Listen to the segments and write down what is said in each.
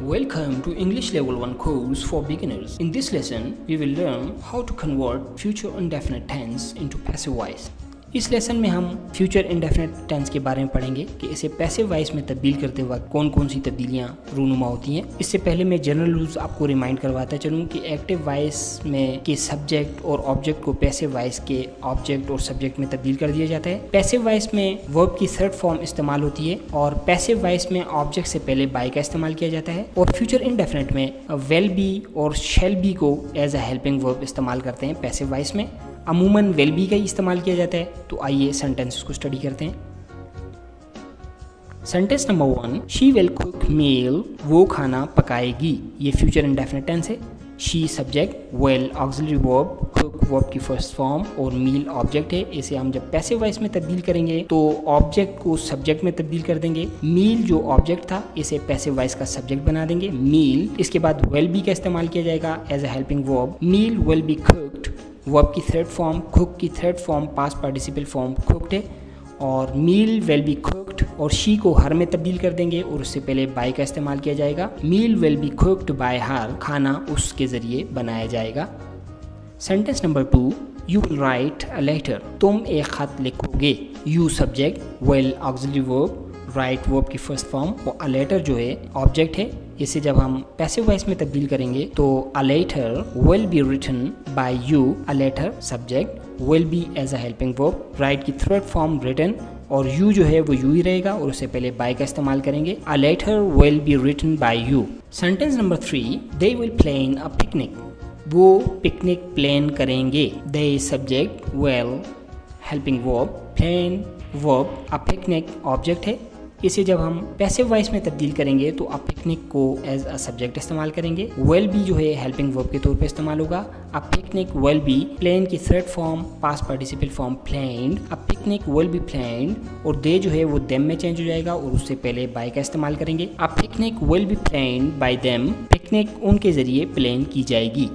Welcome to English Level 1 course for beginners. In this lesson, we will learn how to convert future indefinite tense into passive voice. इस lesson में हम future indefinite tense के बारे में पढ़ेंगे कि इसे पैसिव वॉइस में तब्दील करते वक्त कौन कौन सी तब्दीलियां रूनुमा होती हैं। इससे पहले मैं जनरल रूल्स आपको रिमाइंड करवाता चलूँ कि एक्टिव वॉइस में के सब्जेक्ट और ऑब्जेक्ट को पैसिव वॉइस के ऑब्जेक्ट और सब्जेक्ट में तब्दील कर दिया जाता है। पैसिव वॉइस में वर्ब की थर्ड फॉर्म इस्तेमाल होती है और पैसिव वॉइस में ऑब्जेक्ट से पहले बाय का इस्तेमाल किया जाता है और फ्यूचर इंडेफिनिट में विल बी और शैल बी को एज अ हेल्पिंग वर्ब इस्तेमाल करते हैं। पैसिव वॉइस में अमूमन विल बी का ही इस्तेमाल किया जाता है। तो आइए सेंटेंसेस को स्टडी करते हैं। Sentence number 1, she will cook meal, वो खाना पकाएगी। ये फ्यूचर इंडेफिनिट टेंस है। She subject, will auxiliary verb, cook verb की फर्स्ट फॉर्म और मील ऑब्जेक्ट है। इसे हम जब पैसिव वॉइस में तब्दील करेंगे तो ऑब्जेक्ट को सब्जेक्ट में तब्दील कर देंगे। मील जो ऑब्जेक्ट था इसे पैसिव वॉइस का सब्जेक्ट बना देंगे मील। इसके बाद विल बी का इस्तेमाल किया जाएगा as a helping verb. Meal will be cooked, verb की थर्ड फॉर्म, कुक की third form past participle form cooked है और मील विल बी कुक्ड और शी को हर में तब्दील कर देंगे और उससे पहले बाय का इस्तेमाल किया जाएगा। Meal will be cooked by her, खाना उसके जरिए बनाया जाएगा। Sentence number 2, you will write a letter, तुम एक खत लिखोगे। You subject, will auxiliary verb, write verb की फर्स्ट फॉर्म और अ लेटर जो है ऑब्जेक्ट है। इसे जब हम पैसिव वॉइस में तब्दील करेंगे तो a letter will be written by you, a letter subject, will be as a helping verb, write की थर्ड फॉर्म रिटन और यू जो है वो यू ही रहेगा और उससे पहले बाय का इस्तेमाल करेंगे। A letter will be written by you. Sentence number 3, they will plan a picnic, वो पिकनिक प्लान करेंगे। They subject, will helping verb, plan verb, a picnic object है। इसे जब हम पैसिव वॉइस में तब्दील करेंगे तो अ पिकनिक को एज अ सब्जेक्ट इस्तेमाल करेंगे। विल बी जो है हेल्पिंग वर्ब के तौर पे इस्तेमाल होगा। अ पिकनिक विल बी, प्लान की third form past participle form planned, a picnic will be planned और दे जो है वो देम में चेंज हो जाएगा और उससे पहले बाय का इस्तेमाल करेंगे। A picnic will be planned by them, picnic उनके जरिए प्लान की जाएगी।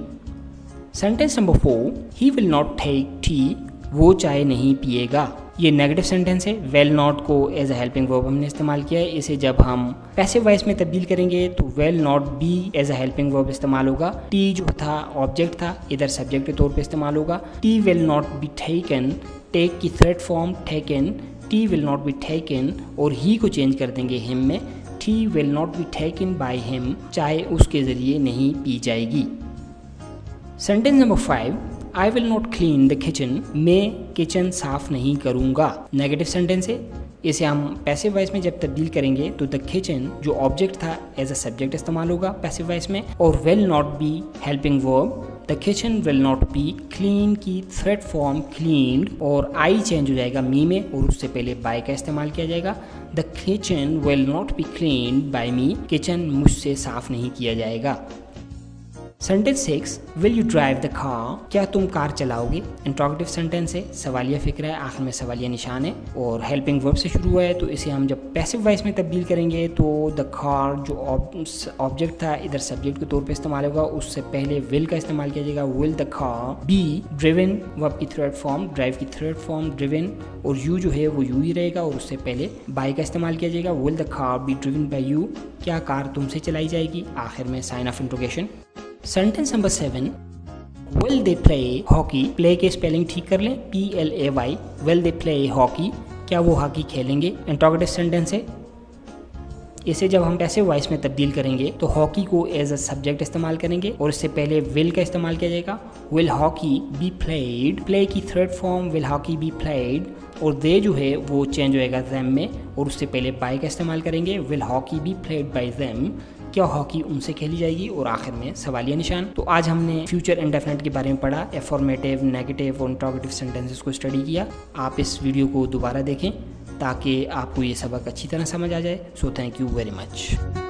Sentence number 4, he will not take tea, वो चाय नहीं पिएगा। ये नेगेटिव सेंटेंस है। वेल नॉट को एज अ हेल्पिंग वर्ब हमने इस्तेमाल किया है। इसे जब हम पैसिव वॉइस में तब्दील करेंगे तो will not be as a helping verb इस्तेमाल होगा। टी जो था ऑब्जेक्ट था, इधर सब्जेक्ट के तौर पे इस्तेमाल होगा। Tea will not be taken, take की third form taken, tea will not be taken और ही को चेंज कर देंगे हिम में। Tea will not be taken by him, चाय उसके ज़रिए नहीं पी जाएगी। Sentence number 5, I will not clean the kitchen, मैं किचन साफ नहीं करूँगा। नेगेटिव सेंटेंस है। इसे हम पैसिव वॉइस में जब तब्दील करेंगे तो द किचन जो ऑब्जेक्ट था एज अ सब्जेक्ट इस्तेमाल होगा पैसिव वॉइस में और will not be helping verb. The kitchen will not B, clean की थर्ड फॉर्म क्लीन्ड और आई चेंज हो जाएगा मी में और उससे पहले बाय का इस्तेमाल किया जाएगा। The kitchen will not be cleaned by me, kitchen मुझसे साफ नहीं किया जाएगा। Sentence 6, will you drive the car, क्या तुम कार चलाओगे। इंट्रोगेटिव सेंटेंस है, सवालिया फिक्र है, आखिर में सवालिया निशान है और हेल्पिंग वर्ब से शुरू हुआ है। तो इसे हम जब पैसिव वॉइस में तब्दील करेंगे तो द कार जो ऑब्जेक्ट था इधर सब्जेक्ट के तौर पे इस्तेमाल होगा, उससे पहले विल का इस्तेमाल किया जाएगा। Will the car be driven, verb की थर्ड फॉर्म, ड्राइव की थर्ड फॉर्म ड्रिवन और यू जो है वो यू ही रहेगा और उससे पहले बाय का इस्तेमाल किया जाएगा। Will the car be driven by you, क्या कार तुमसे चलाई जाएगी, आखिर में sign of interrogation. Sentence number 7, will they play hockey, play के स्पेलिंग ठीक कर लें, PLAY, will they play hockey, क्या वो हॉकी खेलेंगे। इंट्रोगेटिव सेंटेंस है। इसे जब हम पैसिव वॉइस में तब्दील करेंगे तो हॉकी को एज अ सब्जेक्ट इस्तेमाल करेंगे और इससे पहले विल का इस्तेमाल किया जाएगा। Will hockey be played, play की third form will hockey be played और दे जो है वो चेंज होएगा देम में और उससे पहले बाय का इस्तेमाल करेंगे। Will hockey be played by them, क्या हॉकी उनसे खेली जाएगी और आखिर में सवालिया निशान। तो आज हमने फ्यूचर इंडेफिनिट के बारे में पढ़ा, एफॉर्मेटिव, नेगेटिव और इंट्रोगेटिव सेंटेंसेस को स्टडी किया। आप इस वीडियो को दोबारा देखें ताकि आपको ये सबक अच्छी तरह समझ आ जाए। So thank you very much.